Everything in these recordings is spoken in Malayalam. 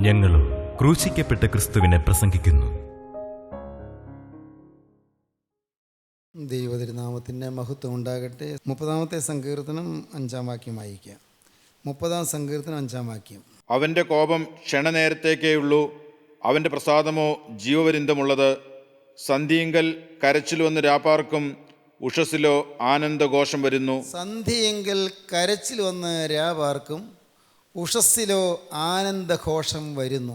ഞങ്ങളും ക്രൂശിക്കപ്പെട്ട ക്രിസ്തുവിനെ പ്രസംഗിക്കുന്നു. ദൈവതിരുനാമത്തിൻ്റെ മഹത്വം ഉണ്ടാകട്ടെ. 30-ാമത്തെ സങ്കീർത്തനം 5-ാം വാക്യം വായിക്കാം. 30-ാം സങ്കീർത്തനം 5-ാം വാക്യം. അവൻ്റെ കോപം ക്ഷണനേരത്തേക്കേയുള്ളൂ, അവൻ്റെ പ്രസാദമോ ജീവപര്യന്തമുള്ളത്. സന്ധ്യയിങ്കൽ കരച്ചിൽ വന്ന് രാപ്പാർക്കും, ഉഷസ്സിലോ ആനന്ദഘോഷം വരുന്നു. സന്ധ്യയെങ്കിൽ കരച്ചിൽ വന്ന് രാപാർക്കും, ഉഷസ്സിലോ ആനന്ദഘോഷം വരുന്നു.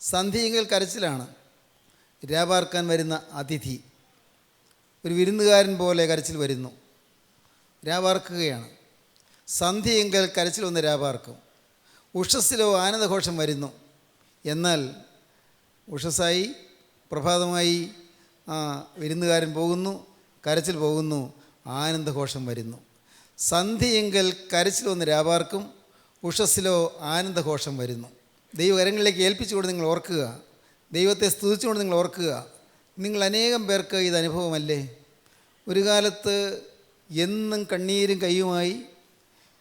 സന്ധ്യയെങ്കിൽ കരച്ചിലാണ്. രാപാർക്കാൻ വരുന്ന അതിഥി ഒരു വിരുന്നുകാരൻ പോലെ കരച്ചിൽ വരുന്നു, രാപാർക്കുകയാണ്. സന്ധ്യയെങ്കിൽ കരച്ചിൽ വന്ന് രാപാർക്കും, ഉഷസ്സിലോ ആനന്ദഘോഷം വരുന്നു. എന്നാൽ ഉഷസ്സായി പ്രഭാതമായി വിരുന്നുകാരൻ പോകുന്നു, കരച്ചിൽ പോകുന്നു, ആനന്ദഘോഷം വരുന്നു. സന്ധ്യയെങ്കിൽ കരച്ചിൽ വന്ന് രാപാർക്കും, ഉഷസ്സിലോ ആനന്ദഘോഷം വരുന്നു. ദൈവകരങ്ങളിലേക്ക് ഏൽപ്പിച്ചുകൊണ്ട് നിങ്ങൾ ഓർക്കുക, ദൈവത്തെ സ്തുതിച്ചുകൊണ്ട് നിങ്ങൾ ഓർക്കുക. നിങ്ങൾ അനേകം പേർക്ക് ഇത് അനുഭവമല്ലേ? ഒരു കാലത്ത് എന്നും കണ്ണീരും കയ്യുമായി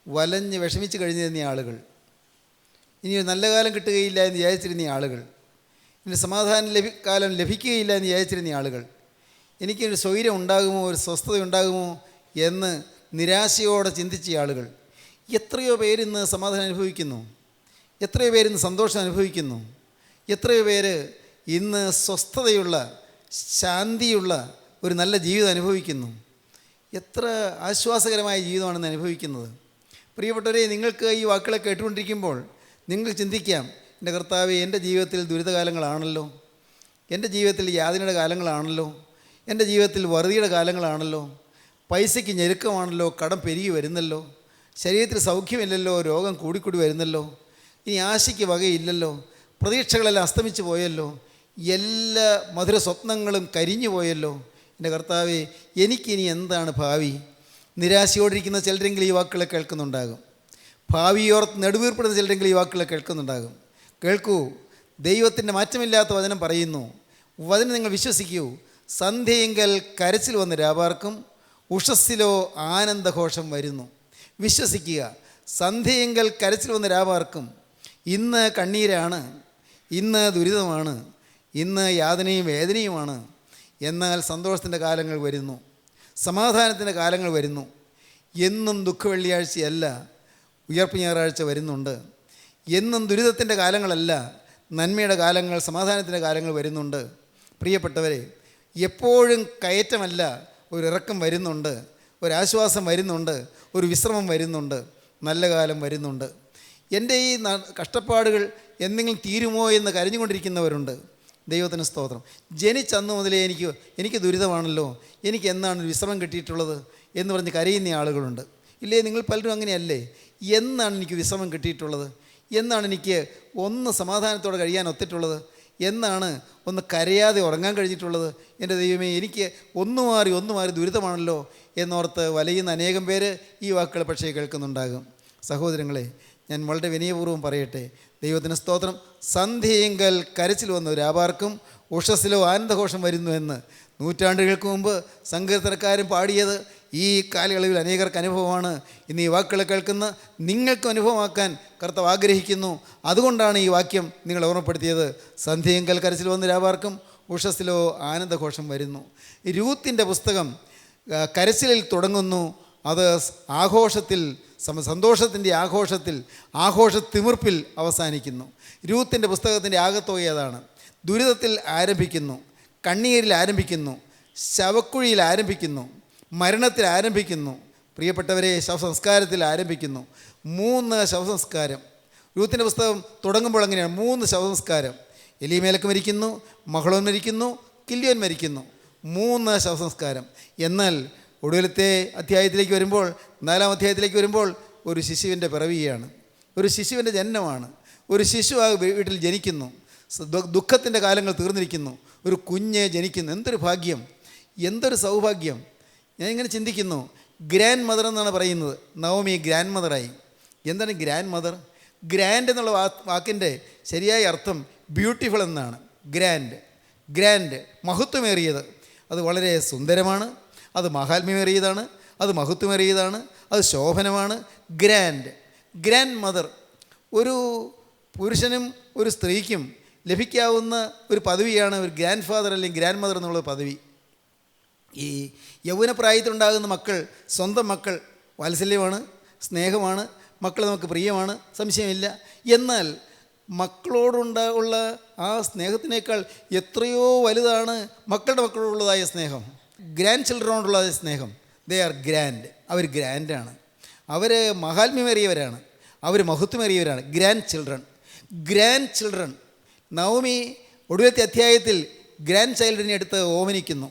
വലഞ്ഞ് വിഷമിച്ച് കഴിഞ്ഞിരുന്ന ആളുകൾ, ഇനി ഒരു നല്ല കാലം കിട്ടുകയില്ല എന്ന് വിചാരിച്ചിരുന്ന ആളുകൾ, ഇനി സമാധാനം കാലം ലഭിക്കുകയില്ല എന്ന് വിചാരിച്ചിരുന്ന ആളുകൾ, എനിക്കൊരു സ്വൈര്യം ഉണ്ടാകുമോ, ഒരു സ്വസ്ഥത ഉണ്ടാകുമോ എന്ന് നിരാശയോടെ ചിന്തിച്ച ആളുകൾ, എത്രയോ പേരിന്ന് സമാധാനം അനുഭവിക്കുന്നു, എത്രയോ പേരിന്ന് സന്തോഷം അനുഭവിക്കുന്നു, എത്രയോ പേര് ഇന്ന് സ്വസ്ഥതയുള്ള ശാന്തിയുള്ള ഒരു നല്ല ജീവിതം അനുഭവിക്കുന്നു. എത്ര ആശ്വാസകരമായ ജീവിതമാണെന്ന് അനുഭവിക്കുന്നത്. പ്രിയപ്പെട്ടവരെ, നിങ്ങൾക്ക് ഈ വാക്കുകളെ കേട്ടുകൊണ്ടിരിക്കുമ്പോൾ നിങ്ങൾ ചിന്തിക്കാം, എൻ്റെ കർത്താവേ, എൻ്റെ ജീവിതത്തിൽ ദുരിതകാലങ്ങളാണല്ലോ, എൻ്റെ ജീവിതത്തിൽ യാതനയുടെ കാലങ്ങളാണല്ലോ, എൻ്റെ ജീവിതത്തിൽ വറുതിയുടെ കാലങ്ങളാണല്ലോ, പൈസയ്ക്ക് ഞെരുക്കമാണല്ലോ, കടം പെരുകി വരുന്നല്ലോ, ശരീരത്തിൽ സൗഖ്യമില്ലല്ലോ, രോഗം കൂടിക്കൂടി വരുന്നല്ലോ, ഇനി ആശയ്ക്ക് വകയില്ലല്ലോ, പ്രതീക്ഷകളെല്ലാം അസ്തമിച്ച് പോയല്ലോ, എല്ലാ മധുര സ്വപ്നങ്ങളും കരിഞ്ഞു പോയല്ലോ. എൻ്റെ കർത്താവേ, എനിക്കിനി എന്താണ് ഭാവി? നിരാശയോടിരിക്കുന്ന ചിലരെങ്കിലും ഈ വാക്കുകളെ കേൾക്കുന്നുണ്ടാകും. ഭാവിയോർത്ത് നെടുവീർപ്പെടുന്ന ചിലരെങ്കിലും ഈ വാക്കുകളെ കേൾക്കുന്നുണ്ടാകും. കേൾക്കൂ, ദൈവത്തിൻ്റെ മാറ്റമില്ലാത്ത വചനം പറയുന്നു. വചനം നിങ്ങൾ വിശ്വസിക്കൂ. സന്ധ്യയെങ്കിൽ കരച്ചിൽ വന്ന് രാപാർക്കും, ഉഷസ്സിലോ ആനന്ദഘോഷം വരുന്നു. വിശ്വസിക്കുക. സന്ധ്യയെങ്കിൽ കരച്ചിൽ വന്ന് രാപാർക്കും. ഇന്ന് കണ്ണീരാണ്, ഇന്ന് ദുരിതമാണ്, ഇന്ന് യാതനയും വേദനയുമാണ്. എന്നാൽ സന്തോഷത്തിൻ്റെ കാലങ്ങൾ വരുന്നു, സമാധാനത്തിൻ്റെ കാലങ്ങൾ വരുന്നു. എന്നും ദുഃഖവെള്ളിയാഴ്ചയല്ല, ഉയർപ്പ് ഞായറാഴ്ച വരുന്നുണ്ട്. എന്നും ദുരിതത്തിൻ്റെ കാലങ്ങളല്ല, നന്മയുടെ കാലങ്ങൾ, സമാധാനത്തിൻ്റെ കാലങ്ങൾ വരുന്നുണ്ട്. പ്രിയപ്പെട്ടവരെ, എപ്പോഴും കയറ്റമല്ല, ഒരിറക്കം വരുന്നുണ്ട്, ഒരാശ്വാസം വരുന്നുണ്ട്, ഒരു വിശ്രമം വരുന്നുണ്ട്, നല്ല കാലം വരുന്നുണ്ട്. എൻ്റെ ഈ കഷ്ടപ്പാടുകൾ എന്തെങ്കിലും തീരുമോ എന്ന് കരഞ്ഞുകൊണ്ടിരിക്കുന്നവരുണ്ട്. ദൈവത്തിന് സ്തോത്രം. ജനിച്ചന്ന് മുതലേ എനിക്ക് ദുരിതമാണല്ലോ, എനിക്ക് എന്നാണ് വിശ്രമം കിട്ടിയിട്ടുള്ളത് എന്ന് പറഞ്ഞ് കരയുന്ന ആളുകളുണ്ട്. ഇല്ലേ? നിങ്ങൾ പലരും അങ്ങനെയല്ലേ? എന്നാണ് എനിക്ക് വിശ്രമം കിട്ടിയിട്ടുള്ളത്? എന്നാണ് എനിക്ക് ഒന്ന് സമാധാനത്തോടെ കഴിയാൻ ഒത്തിട്ടുള്ളത്? എന്നാണ് ഒന്ന് കരയാതെ ഉറങ്ങാൻ കഴിഞ്ഞിട്ടുള്ളത്? എൻ്റെ ദൈവമേ, എനിക്ക് ഒന്ന് മാറി ദുരിതമാണല്ലോ എന്നോർത്ത് വലയുന്ന അനേകം പേര് ഈ വാക്കുകൾ പക്ഷേ കേൾക്കുന്നുണ്ടാകും. സഹോദരങ്ങളെ, ഞാൻ വളരെ വിനയപൂർവ്വം പറയട്ടെ, ദൈവത്തിന് സ്തോത്രം. സന്ധ്യയെങ്കിൽ കരച്ചിൽ വന്നു രാപാർക്കും, ഉഷസ്സിലോ ആനന്ദഘോഷം വരുന്നു എന്ന് നൂറ്റാണ്ടുകൾക്ക് മുമ്പ് സങ്കീർത്തനക്കാരൻ പാടിയത് ഈ കാലയളവിൽ അനേകർക്ക് അനുഭവമാണ്. ഇന്ന് ഈ വാക്കുകൾ കേൾക്കുന്ന നിങ്ങൾക്കും അനുഭവമാക്കാൻ കർത്താവ് ആഗ്രഹിക്കുന്നു. അതുകൊണ്ടാണ് ഈ വാക്യം നിങ്ങളെ ഓർമ്മപ്പെടുത്തിയത്. സന്ധ്യയെങ്കിൽ കരച്ചിൽ വന്ന് രാപാർക്കും, ഉഷസ്സിലോ ആനന്ദഘോഷം വരുന്നു. രൂത്തിൻ്റെ പുസ്തകം കരച്ചിലിൽ തുടങ്ങുന്നു, അത് ആഘോഷത്തിൽ, സന്തോഷത്തിൻ്റെ ആഘോഷത്തിമിർപ്പിൽ അവസാനിക്കുന്നു. രൂത്തിൻ്റെ പുസ്തകത്തിൻ്റെ ആകത്തുക അതാണ്. ദുരിതത്തിൽ ആരംഭിക്കുന്നു, കണ്ണീരിൽ ആരംഭിക്കുന്നു, ശവക്കുഴിയിൽ ആരംഭിക്കുന്നു, മരണത്തിൽ ആരംഭിക്കുന്നു. പ്രിയപ്പെട്ടവരെ, ശവസംസ്കാരത്തിൽ ആരംഭിക്കുന്നു. 3 ശവസംസ്കാരം. രൂത്തിൻ്റെ പുസ്തകം തുടങ്ങുമ്പോൾ അങ്ങനെയാണ്. 3 ശവസംസ്കാരം. എലീമേലക്ക് മരിക്കുന്നു, മഹ്ളോൻ മരിക്കുന്നു, കില്യോൻ മരിക്കുന്നു. 3 ശവസംസ്കാരം. എന്നാൽ ഒടുവിലത്തെ അധ്യായത്തിലേക്ക് വരുമ്പോൾ, 4-ാം അധ്യായത്തിലേക്ക് വരുമ്പോൾ, ഒരു ശിശുവിൻ്റെ പിറവിയാണ്, ഒരു ശിശുവിൻ്റെ ജനനമാണ്. ഒരു ശിശു ആ വീട്ടിൽ ജനിക്കുന്നു. ദുഃഖത്തിൻ്റെ കാലങ്ങൾ തീർന്നിരിക്കുന്നു, ഒരു കുഞ്ഞ് ജനിക്കുന്നു. എന്തൊരു ഭാഗ്യം, എന്തൊരു സൗഭാഗ്യം! ഞാൻ ഇങ്ങനെ ചിന്തിക്കുന്നു. ഗ്രാൻഡ് മദർ എന്നാണ് പറയുന്നത്. നവമി ഗ്രാൻഡ് മദറായി. എന്താണ് ഗ്രാൻഡ് മദർ? ഗ്രാൻഡ് എന്നുള്ള വാക്കിൻ്റെ ശരിയായ അർത്ഥം ബ്യൂട്ടിഫുൾ എന്നാണ്. ഗ്രാൻഡ് മഹത്വമേറിയത്. അത് വളരെ സുന്ദരമാണ്, അത് മഹാത്മ്യമേറിയതാണ്, അത് മഹത്വമേറിയതാണ്, അത് ശോഭനമാണ്. Grand mother. ഒരു പുരുഷനും ഒരു സ്ത്രീക്കും ലഭിക്കാവുന്ന ഒരു പദവിയാണ് ഒരു ഗ്രാൻഡ് ഫാദർ അല്ലെങ്കിൽ ഗ്രാൻഡ് മദർ എന്നുള്ള പദവി. ഈ യൗവനപ്രായത്തിലുണ്ടാകുന്ന മക്കൾ, സ്വന്തം മക്കൾ വാത്സല്യമാണ്, സ്നേഹമാണ്, മക്കൾ നമുക്ക് പ്രിയമാണ്, സംശയമില്ല. എന്നാൽ മക്കളോടുള്ള ആ സ്നേഹത്തിനേക്കാൾ എത്രയോ വലുതാണ് മക്കളോടുള്ളതായ സ്നേഹം, ഗ്രാൻഡ് ചിൽഡ്രനോടുള്ളതായ സ്നേഹം. They are grand. അവർ ഗ്രാൻഡാണ്, അവർ മഹാത്മ്യമേറിയവരാണ്, അവർ മഹത്വമേറിയവരാണ്. Grand children. നവമി ഒടുവിലത്തെ അധ്യായത്തിൽ ഗ്രാൻഡ് ചൈൽഡിനെ എടുത്ത് ഓമനിക്കുന്നു.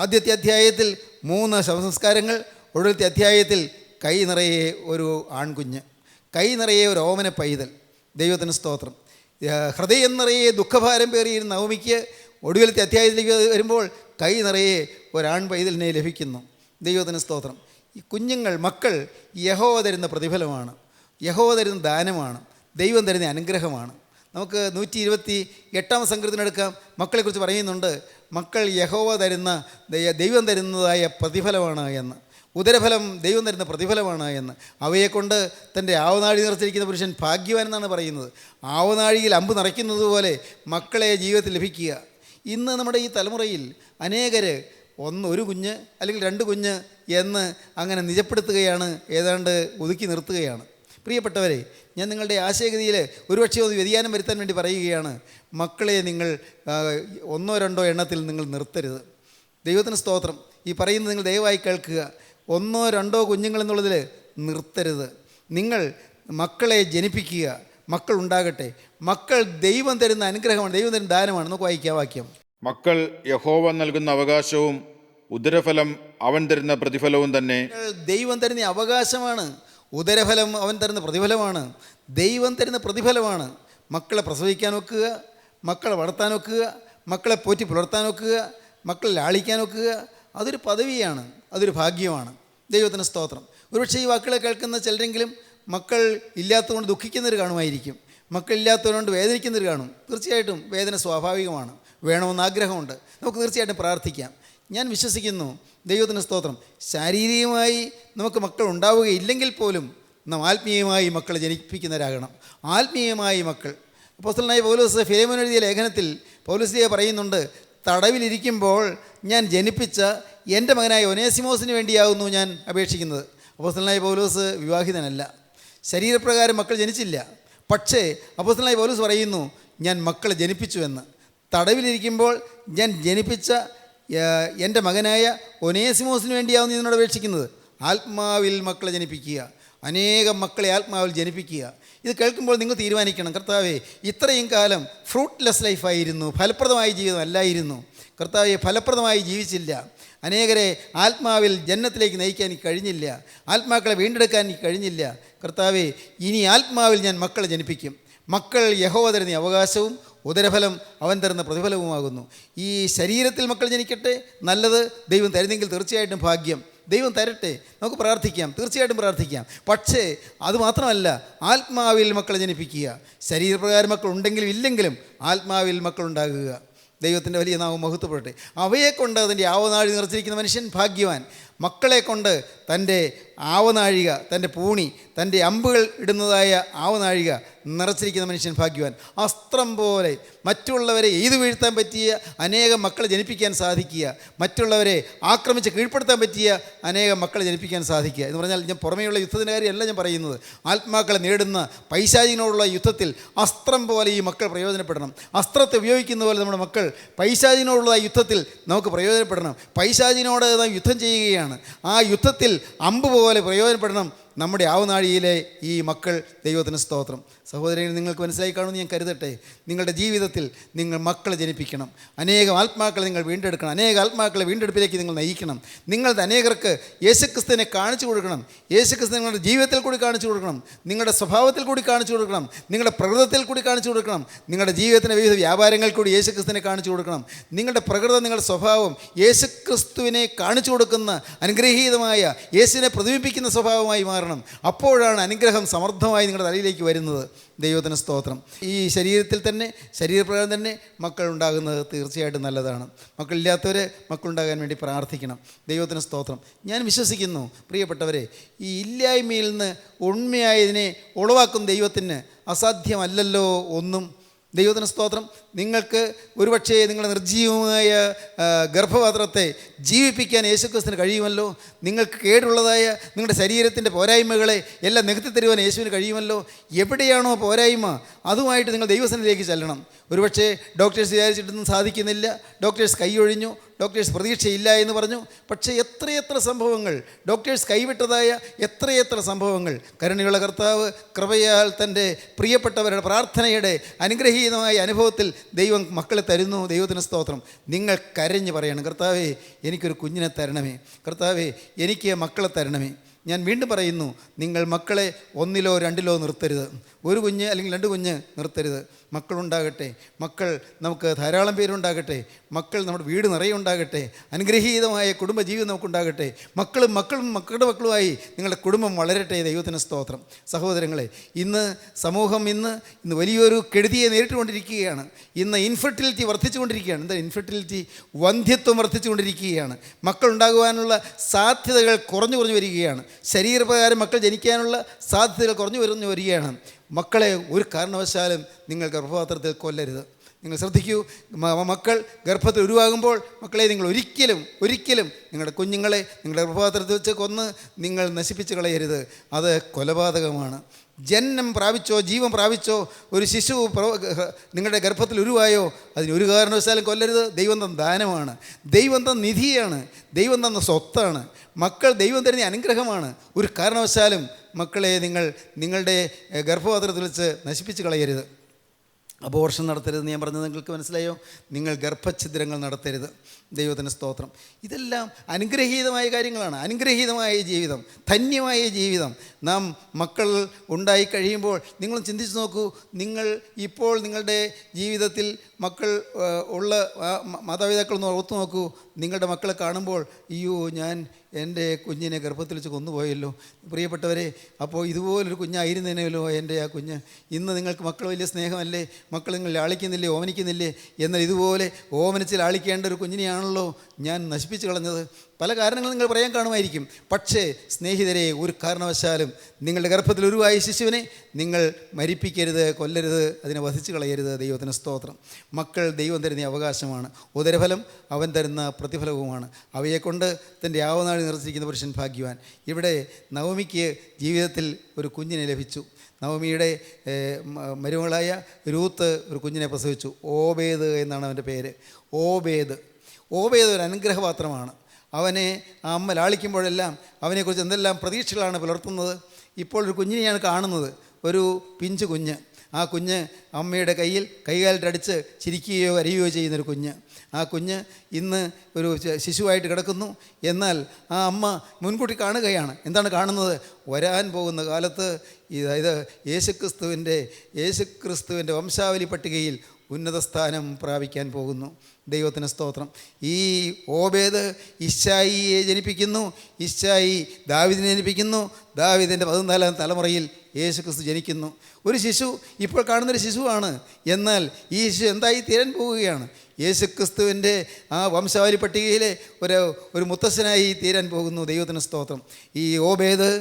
ആദ്യത്തെ അധ്യായത്തിൽ 3 ശവസംസ്കാരങ്ങൾ, ഒടുവിലത്തെ അധ്യായത്തിൽ കൈ നിറയെ ഒരു ആൺകുഞ്ഞ്, കൈ നിറയെ ഒരു ഓമന പൈതൽ. ദൈവത്തിന് സ്തോത്രം. ഹൃദയം നിറയെ ദുഃഖഭാരം പേറിയിരുന്ന നവമിക്ക് ഒടുവിലത്തെ അധ്യായത്തിലേക്ക് വരുമ്പോൾ കൈ നിറയെ ഒരാൺ പൈതലിനെ ലഭിക്കുന്നു. ദൈവത്തിന് സ്തോത്രം. ഈ കുഞ്ഞുങ്ങൾ, മക്കൾ യഹോവ തരുന്ന പ്രതിഫലമാണ്, യഹോവ തരുന്ന ദാനമാണ്, ദൈവം തരുന്ന അനുഗ്രഹമാണ്. നമുക്ക് 128 സങ്കീർത്തനമെടുക്കാം. മക്കളെക്കുറിച്ച് പറയുന്നുണ്ട്, മക്കൾ യഹോവ തരുന്ന ദൈവം തരുന്നതായ പ്രതിഫലമാണ് എന്ന്. ഉദരഫലം ദൈവം തരുന്ന പ്രതിഫലമാണ് എന്ന്. അവയെക്കൊണ്ട് തൻ്റെ ആവനാഴി നിറച്ചിരിക്കുന്ന പുരുഷൻ ഭാഗ്യവാൻ എന്നാണ് പറയുന്നത്. ആവനാഴിയിൽ അമ്പ് നിറയ്ക്കുന്നത് പോലെ മക്കളെ ജീവിതത്തിൽ ലഭിക്കുക. ഇന്ന് നമ്മുടെ ഈ തലമുറയിൽ അനേകർ ഒരു കുഞ്ഞ് അല്ലെങ്കിൽ 2 കുഞ്ഞ് എന്ന് അങ്ങനെ നിജപ്പെടുത്തുകയാണ്, ഏതാണ്ട് ഒതുക്കി നിർത്തുകയാണ്. പ്രിയപ്പെട്ടവരെ, ഞാൻ നിങ്ങളുടെ ആശയഗതിയിൽ ഒരുപക്ഷെ ഒന്ന് വ്യതിയാനം വരുത്താൻ വേണ്ടി പറയുകയാണ്. മക്കളെ നിങ്ങൾ 1-2 എണ്ണത്തിൽ നിങ്ങൾ നിർത്തരുത്. ദൈവത്തിന് സ്തോത്രം. ഈ പറയുന്നത് നിങ്ങൾ ദയവായി കേൾക്കുക. 1-2 കുഞ്ഞുങ്ങൾ എന്നുള്ളതിൽ നിർത്തരുത്. നിങ്ങൾ മക്കളെ ജനിപ്പിക്കുക, മക്കൾ ഉണ്ടാകട്ടെ. മക്കൾ ദൈവം തരുന്ന അനുഗ്രഹമാണ്, ദൈവം തരുന്ന ദാനമാണ്. നമുക്ക് വായിക്കാം വാക്യം. മക്കൾ യഹോവ നൽകുന്ന അവകാശവും ഉദരഫലം അവൻ തരുന്ന പ്രതിഫലവും തന്നെ. ദൈവം തരുന്ന അവകാശമാണ്, ഉദരഫലം അവൻ തരുന്ന പ്രതിഫലമാണ്, ദൈവം തരുന്ന പ്രതിഫലമാണ്. മക്കളെ പ്രസവിക്കാൻ വെക്കുക, മക്കളെ വളർത്താൻ വെക്കുക, മക്കളെ പോറ്റി പുലർത്താൻ വെക്കുക, മക്കളെ ലാളിക്കാൻ വെക്കുക. അതൊരു പദവിയാണ്, അതൊരു ഭാഗ്യമാണ്. ദൈവത്തിന് സ്തോത്രം. ഒരുപക്ഷെ ഈ വാക്കുകളെ കേൾക്കുന്ന ചിലരെങ്കിലും മക്കൾ ഇല്ലാത്തതുകൊണ്ട് ദുഃഖിക്കുന്നവർ കാണുമായിരിക്കും, മക്കളില്ലാത്തതുകൊണ്ട് വേദനിക്കുന്നവർ കാണും. തീർച്ചയായിട്ടും വേദന സ്വാഭാവികമാണ്, വേണമെന്ന് ആഗ്രഹമുണ്ട്. നമുക്ക് തീർച്ചയായിട്ടും പ്രാർത്ഥിക്കാം. ഞാൻ വിശ്വസിക്കുന്നു, ദൈവത്തിന് സ്തോത്രം, ശാരീരികമായി നമുക്ക് മക്കൾ ഉണ്ടാവുകയില്ലെങ്കിൽ പോലും നാം ആത്മീയമായി മക്കളെ ജനിപ്പിക്കുന്നവരാകണം. ആത്മീയമായി മക്കൾ. അപ്പോസ്തലനായ പൗലോസ് ഫിലേമോന് എഴുതിയ ലേഖനത്തിൽ പൗലോസ് പറയുന്നുണ്ട്, തടവിലിരിക്കുമ്പോൾ ഞാൻ ജനിപ്പിച്ച എൻ്റെ മകനായ ഒനേസിമോസിന് വേണ്ടിയാകുന്നു ഞാൻ അപേക്ഷിക്കുന്നത്. അപ്പോസ്തലനായ പൗലോസ് വിവാഹിതനല്ല, ശരീരപ്രകാരം മക്കൾ ജനിച്ചില്ല. പക്ഷേ അപ്പോസ്തലനായ പൗലോസ് പറയുന്നു, ഞാൻ മക്കളെ ജനിപ്പിച്ചു എന്ന്. തടവിലിരിക്കുമ്പോൾ ഞാൻ ജനിപ്പിച്ച എൻ്റെ മകനായ ഒനേസിമോസിന് വേണ്ടിയാവുന്നു ഇതിനോട് അപേക്ഷിക്കുന്നത്. ആത്മാവിൽ മക്കളെ ജനിപ്പിക്കുക, അനേകം മക്കളെ ആത്മാവിൽ ജനിപ്പിക്കുക. ഇത് കേൾക്കുമ്പോൾ നിങ്ങൾ തീരുമാനിക്കണം, കർത്താവേ, ഇത്രയും കാലം ഫ്രൂട്ട്ലെസ് ലൈഫായിരുന്നു, ഫലപ്രദമായ ജീവിതം അല്ലായിരുന്നു. കർത്താവെ, ഫലപ്രദമായി ജീവിച്ചില്ല. അനേകരെ ആത്മാവിൽ ജന്നത്തിലേക്ക് നയിക്കാൻ എനിക്ക് കഴിഞ്ഞില്ല, ആത്മാക്കളെ വീണ്ടെടുക്കാൻ എനിക്ക് കഴിഞ്ഞില്ല. കർത്താവെ, ഇനി ആത്മാവിൽ ഞാൻ മക്കളെ ജനിപ്പിക്കും. മക്കൾ യഹോവ തരുന്ന അവകാശവും ഉദരഫലം അവൻ തരുന്ന പ്രതിഫലവുമാകുന്നു. ഈ ശരീരത്തിൽ മക്കൾ ജനിക്കട്ടെ, നല്ലത്. ദൈവം തരുന്നെങ്കിൽ തീർച്ചയായിട്ടും ഭാഗ്യം, ദൈവം തരട്ടെ. നമുക്ക് പ്രാർത്ഥിക്കാം, തീർച്ചയായിട്ടും പ്രാർത്ഥിക്കാം. പക്ഷേ അതുമാത്രമല്ല, ആത്മാവിൽ മക്കളെ ജനിപ്പിക്കുക. ശരീരപ്രകാരം മക്കൾ ഉണ്ടെങ്കിലും ഇല്ലെങ്കിലും ആത്മാവിൽ മക്കളുണ്ടാകുക. ദൈവത്തിൻ്റെ വലിയ നാമം മഹത്വപ്പെടട്ടെ. അവയെക്കൊണ്ട് അതിൻ്റെ ആവനാഴി നിറച്ചിരിക്കുന്ന മനുഷ്യൻ ഭാഗ്യവാൻ. മക്കളെ കൊണ്ട് തൻ്റെ ആവനാഴിക, തൻ്റെ പൂണി, തൻ്റെ അമ്പുകൾ ഇടുന്നതായ ആവനാഴിക നിറച്ചിരിക്കുന്ന മനുഷ്യൻ ഭാഗ്യവാൻ. അസ്ത്രം പോലെ മറ്റുള്ളവരെ എയ്തു വീഴ്ത്താൻ പറ്റിയ അനേകം മക്കളെ ജനിപ്പിക്കാൻ സാധിക്കുക, മറ്റുള്ളവരെ ആക്രമിച്ച് കീഴ്പ്പെടുത്താൻ പറ്റിയ അനേകം മക്കളെ ജനിപ്പിക്കാൻ സാധിക്കുക എന്ന് പറഞ്ഞാൽ, ഞാൻ പുറമേയുള്ള യുദ്ധത്തിൻ്റെ കാര്യമല്ല ഞാൻ പറയുന്നത്. ആത്മാക്കളെ നേടുന്ന പൈശാചിനോടുള്ള യുദ്ധത്തിൽ അസ്ത്രം പോലെ ഈ മക്കൾ പ്രയോജനപ്പെടണം. അസ്ത്രത്തെ ഉപയോഗിക്കുന്ന പോലെ നമ്മുടെ മക്കൾ പൈശാചിനോടുള്ള യുദ്ധത്തിൽ നമുക്ക് പ്രയോജനപ്പെടണം. പൈശാചിനോട് നാം യുദ്ധം ചെയ്യുകയാണ്, ആ യുദ്ധത്തിൽ അമ്പ് പോലെ പ്രയോജനപ്പെടണം നമ്മുടെ ആവനാഴിയിലെ ഈ മക്കൾ. ദൈവത്തിന് സ്തോത്രം. സഹോദരങ്ങൾ, നിങ്ങൾക്ക് മനസ്സിലായി കാണുമെന്ന് ഞാൻ കരുതട്ടെ. നിങ്ങളുടെ ജീവിതത്തിൽ നിങ്ങൾ മക്കളെ ജനിപ്പിക്കണം. അനേകം ആത്മാക്കളെ നിങ്ങൾ വീണ്ടെടുക്കണം. അനേക ആത്മാക്കളെ വീണ്ടെടുപ്പിലേക്ക് നിങ്ങൾ നയിക്കണം. നിങ്ങളുടെ അനേകർക്ക് യേശുക്രിസ്തുവിനെ കാണിച്ചു കൊടുക്കണം. യേശുക്രിസ്തു നിങ്ങളുടെ ജീവിതത്തിൽ കൂടി കാണിച്ചു കൊടുക്കണം, നിങ്ങളുടെ സ്വഭാവത്തിൽ കൂടി കാണിച്ചു കൊടുക്കണം, നിങ്ങളുടെ പ്രകൃതത്തിൽ കൂടി കാണിച്ചു കൊടുക്കണം, നിങ്ങളുടെ ജീവിതത്തിൻ്റെ വിവിധ വ്യാപാരങ്ങൾ കൂടി യേശുക്രിസ്തുവിനെ കാണിച്ചു കൊടുക്കണം. നിങ്ങളുടെ പ്രകൃതം, നിങ്ങളുടെ സ്വഭാവം യേശുക്രിസ്തുവിനെ കാണിച്ചു കൊടുക്കുന്ന അനുഗ്രഹീതമായ, യേശുവിനെ പ്രതിബിംബിക്കുന്ന സ്വഭാവമായി മാറണം. അപ്പോഴാണ് അനുഗ്രഹം സമൃദ്ധമായി നിങ്ങളുടെ തലയിലേക്ക് വരുന്നത്. ദൈവത്തിന് സ്തോത്രം. ഈ ശരീരത്തിൽ തന്നെ, ശരീരപ്രകാരം തന്നെ മക്കൾ ഉണ്ടാകുന്നത് തീർച്ചയായിട്ടും നല്ലതാണ്. മക്കളില്ലാത്തവർ മക്കളുണ്ടാകാൻ വേണ്ടി പ്രാർത്ഥിക്കണം. ദൈവത്തിന് സ്തോത്രം. ഞാൻ വിശ്വസിക്കുന്നു പ്രിയപ്പെട്ടവരെ, ഈ ഇല്ലായ്മയിൽ നിന്ന് ഉണ്മയായതിനെ ഉളവാക്കുന്ന ദൈവത്തിന് അസാധ്യമല്ലല്ലോ ഒന്നും. ദൈവത്തിന് സ്തോത്രം. നിങ്ങൾക്ക് ഒരുപക്ഷേ നിങ്ങളുടെ നിർജ്ജീവമായ ഗർഭപാത്രത്തെ ജീവിപ്പിക്കാൻ യേശുക്രിസ്തുവിന് കഴിയുമല്ലോ. നിങ്ങൾക്ക് കേടുള്ളതായ നിങ്ങളുടെ ശരീരത്തിൻ്റെ പോരായ്മകളെ എല്ലാം നികത്തി തരുവാൻ യേശുവിന് കഴിയുമല്ലോ. എവിടെയാണോ പോരായ്മ അതുമായിട്ട് നിങ്ങൾ ദൈവസന്നിധിയിലേക്ക് ചെല്ലണം. ഒരുപക്ഷേ ഡോക്ടേഴ്സ് വിചാരിച്ചിട്ടൊന്നും സാധിക്കുന്നില്ല, ഡോക്ടേഴ്സ് കൈയൊഴിഞ്ഞു, ഡോക്ടേഴ്സ് പ്രതീക്ഷയില്ല എന്ന് പറഞ്ഞു. പക്ഷേ എത്രയെത്ര സംഭവങ്ങൾ, ഡോക്ടേഴ്സ് കൈവിട്ടതായ എത്രയെത്ര സംഭവങ്ങൾ കരുണയുള്ള കർത്താവ് കൃപയാൽ തൻ്റെ പ്രിയപ്പെട്ടവരുടെ പ്രാർത്ഥനയുടെ അനുഗ്രഹീതമായ അനുഭവത്തിൽ ദൈവം മക്കളെ തരുന്നു. ദൈവത്തിന് സ്തോത്രം. നിങ്ങൾ കരഞ്ഞ് പറയണം, കർത്താവേ എനിക്കൊരു കുഞ്ഞിനെ തരണമേ, കർത്താവേ എനിക്ക് മക്കളെ തരണമേ. ഞാൻ വീണ്ടും പറയുന്നു, നിങ്ങൾ മക്കളെ 1 or 2 നിർത്തരുത്. ഒരു കുഞ്ഞ് അല്ലെങ്കിൽ 2 കുഞ്ഞ് നിർത്തരുത്. മക്കളുണ്ടാകട്ടെ, മക്കൾ നമുക്ക് ധാരാളം പേരുണ്ടാകട്ടെ, മക്കൾ നമ്മുടെ വീട് നിറയെ ഉണ്ടാകട്ടെ, അനുഗ്രഹീതമായ കുടുംബജീവിതം നമുക്കുണ്ടാകട്ടെ. മക്കളും മക്കളുടെ മക്കളുമായി നിങ്ങളുടെ കുടുംബം വളരട്ടെ. ദൈവത്തിന് സ്തോത്രം. സഹോദരങ്ങളെ, ഇന്ന് സമൂഹം ഇന്ന് വലിയൊരു കെടുതിയെ നേരിട്ടുകൊണ്ടിരിക്കുകയാണ്. ഇന്ന് ഇൻഫെർട്ടിലിറ്റി വർദ്ധിച്ചുകൊണ്ടിരിക്കുകയാണ്. എന്താ ഇൻഫെർട്ടിലിറ്റി? വന്ധ്യത്വം വർദ്ധിച്ചുകൊണ്ടിരിക്കുകയാണ്. മക്കളുണ്ടാകുവാനുള്ള സാധ്യതകൾ കുറഞ്ഞു വരികയാണ്. ശരീരപ്രകാരം മക്കൾ ജനിക്കാനുള്ള സാധ്യതകൾ കുറഞ്ഞു വരികയാണ്. മക്കളെ ഒരു കാരണവശാലും നിങ്ങൾ ഗർഭപാത്രത്തിൽ കൊല്ലരുത്. നിങ്ങൾ ശ്രദ്ധിക്കൂ, മക്കൾ ഗർഭത്തിൽ ഉരുവാകുമ്പോൾ മക്കളെ നിങ്ങൾ ഒരിക്കലും നിങ്ങളുടെ കുഞ്ഞുങ്ങളെ നിങ്ങളുടെ ഗർഭപാത്രത്തിൽ വെച്ച് കൊന്ന് നിങ്ങൾ നശിപ്പിച്ച് കളയരുത്. അത് കൊലപാതകമാണ്. ജന്മം പ്രാപിച്ചോ ജീവൻ പ്രാപിച്ചോ ഒരു ശിശു നിങ്ങളുടെ ഗർഭത്തിൽ ഉരുവായോ അതിന് ഒരു കാരണവശാലും കൊല്ലരുത്. ദൈവം തന്ന ദാനമാണ്, ദൈവം തന്ന നിധിയാണ്, ദൈവം തന്ന സ്വത്താണ്. മക്കൾ ദൈവം തരുന്ന അനുഗ്രഹമാണ്. ഒരു കാരണവശാലും മക്കളെ നിങ്ങളുടെ ഗർഭപാത്രത്തിൽ വെച്ച് നശിപ്പിച്ച് കളയരുത്. അബോർഷൻ നടത്തരുതെന്ന് ഞാൻ പറഞ്ഞത് നിങ്ങൾക്ക് മനസ്സിലായോ? നിങ്ങൾ ഗർഭഛിദ്രങ്ങൾ നടത്തരുത്. ദൈവത്തിന് സ്തോത്രം. ഇതെല്ലാം അനുഗ്രഹീതമായ കാര്യങ്ങളാണ്. അനുഗ്രഹീതമായ ജീവിതം, ധന്യമായ ജീവിതം. നാം മക്കൾ ഉണ്ടായി കഴിയുമ്പോൾ നിങ്ങൾ ചിന്തിച്ച് നോക്കൂ. നിങ്ങൾ ഇപ്പോൾ നിങ്ങളുടെ ജീവിതത്തിൽ മക്കൾ ഉള്ള മാതാപിതാക്കളൊന്ന് ഓർത്തു നോക്കൂ. നിങ്ങളുടെ മക്കളെ കാണുമ്പോൾ അയ്യോ ഞാൻ എൻ്റെ കുഞ്ഞിനെ ഗർഭത്തിൽ വെച്ച് കൊന്നുപോയല്ലോ. പ്രിയപ്പെട്ടവരെ, അപ്പോൾ ഇതുപോലൊരു കുഞ്ഞായിരുന്നേനല്ലോ എൻ്റെ ആ കുഞ്ഞ്. ഇന്ന് നിങ്ങൾക്ക് മക്കൾ വലിയ സ്നേഹമല്ലേ, മക്കൾ നിങ്ങൾ ലാളിക്കുന്നില്ലേ, ഓമനിക്കുന്നില്ലേ? എന്നാൽ ഇതുപോലെ ഓമനിച്ച് ലാളിക്കേണ്ട ഒരു കുഞ്ഞിനെയാണല്ലോ ഞാൻ നശിപ്പിച്ച് കളഞ്ഞത്. പല കാരണങ്ങൾ നിങ്ങൾ പറയാൻ കാണുമായിരിക്കും. പക്ഷേ സ്നേഹിതരെ, ഒരു കാരണവശാലും നിങ്ങളുടെ ഗർഭത്തിൽ ഉരുവായ ശിശുവിനെ നിങ്ങൾ മരിപ്പിക്കരുത്, കൊല്ലരുത്, അതിനെ വധിച്ച് കളയരുത്. ദൈവത്തിന് സ്തോത്രം. മക്കൾ ദൈവം തരുന്ന അവകാശമാണ്. ഉദരഫലം അവൻ തരുന്ന പ്രതിഫലവുമാണ്. അവയെക്കൊണ്ട് തൻ്റെ ആവനാഴി നിറച്ചിരിക്കുന്ന പുരുഷൻ ഭാഗ്യവാൻ. ഇവിടെ നവമിക്ക് ജീവിതത്തിൽ ഒരു കുഞ്ഞിനെ ലഭിച്ചു. നവമിയുടെ മരുമകളായ രൂത്ത് ഒരു കുഞ്ഞിനെ പ്രസവിച്ചു. ഓബേദ് എന്നാണ് അവൻ്റെ പേര്. ഓബേദ് ഒരു അനുഗ്രഹപാത്രമാണ്. അവനെ ആ അമ്മ ലാളിക്കുമ്പോഴെല്ലാം അവനെക്കുറിച്ച് എന്തെല്ലാം പ്രതീക്ഷകളാണ് പുലർത്തുന്നത്. ഇപ്പോൾ ഒരു കുഞ്ഞിനെയാണ് കാണുന്നത്, ഒരു പിഞ്ചു കുഞ്ഞ്. ആ കുഞ്ഞ് അമ്മയുടെ കൈകാലിട്ടടിച്ച് ചിരിക്കുകയോ കരയുകയോ ചെയ്യുന്നൊരു കുഞ്ഞ്. ആ കുഞ്ഞ് ഇന്ന് ഒരു ശിശുവായിട്ട് കിടക്കുന്നു. എന്നാൽ ആ അമ്മ മുൻകൂട്ടി കാണുകയാണ്. എന്താണ് കാണുന്നത്? വരാൻ പോകുന്ന കാലത്ത് ഇത് യേശുക്രിസ്തുവിൻ്റെ വംശാവലി പട്ടികയിൽ ഉന്നത സ്ഥാനം പ്രാപിക്കാൻ പോകുന്നു. ദൈവത്തിന് സ്തോത്രം. ഈ ഓബേദ് ഇശ്ശായിയെ ജനിപ്പിക്കുന്നു, ഇശ്ശായി ദാവീദിനെ ജനിപ്പിക്കുന്നു, ദാവീദിൻ്റെ 14ാം തലമുറയിൽ യേശുക്രിസ്തു ജനിക്കുന്നു. ഒരു ശിശു, ഇപ്പോൾ കാണുന്നൊരു ശിശുവാണ്. എന്നാൽ ഈ ശിശു എന്തായി തീരാൻ പോവുകയാണ്? യേശുക്രിസ്തുവിൻ്റെ ആ വംശാവലി പട്ടികയിലെ ഒരു മുത്തശ്ശനായി തീരാൻ പോകുന്നു. ദൈവത്തിന് സ്തോത്രം. ഈ ഓബേദ്,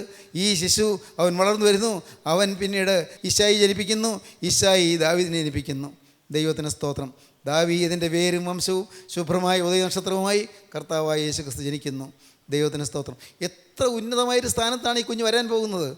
ഈ ശിശു അവൻ വളർന്നു വരുന്നു. അവൻ പിന്നീട് ഇശ്ശായി ജനിപ്പിക്കുന്നു, ഇശ്ശായി ദാവീദിനെ ജനിപ്പിക്കുന്നു. ദൈവത്തിന് സ്തോത്രം. ദാവീദിൻ്റെ പേരും വംശവും ശുഭ്രമായ ഉദയനക്ഷത്രവുമായി കർത്താവായ യേശുക്രിസ്തു ജനിക്കുന്നു. ദൈവത്തിന് സ്തോത്രം. എത്ര ഉന്നതമായൊരു സ്ഥാനത്താണ് ഈ കുഞ്ഞ് വരാൻ പോകുന്നത്.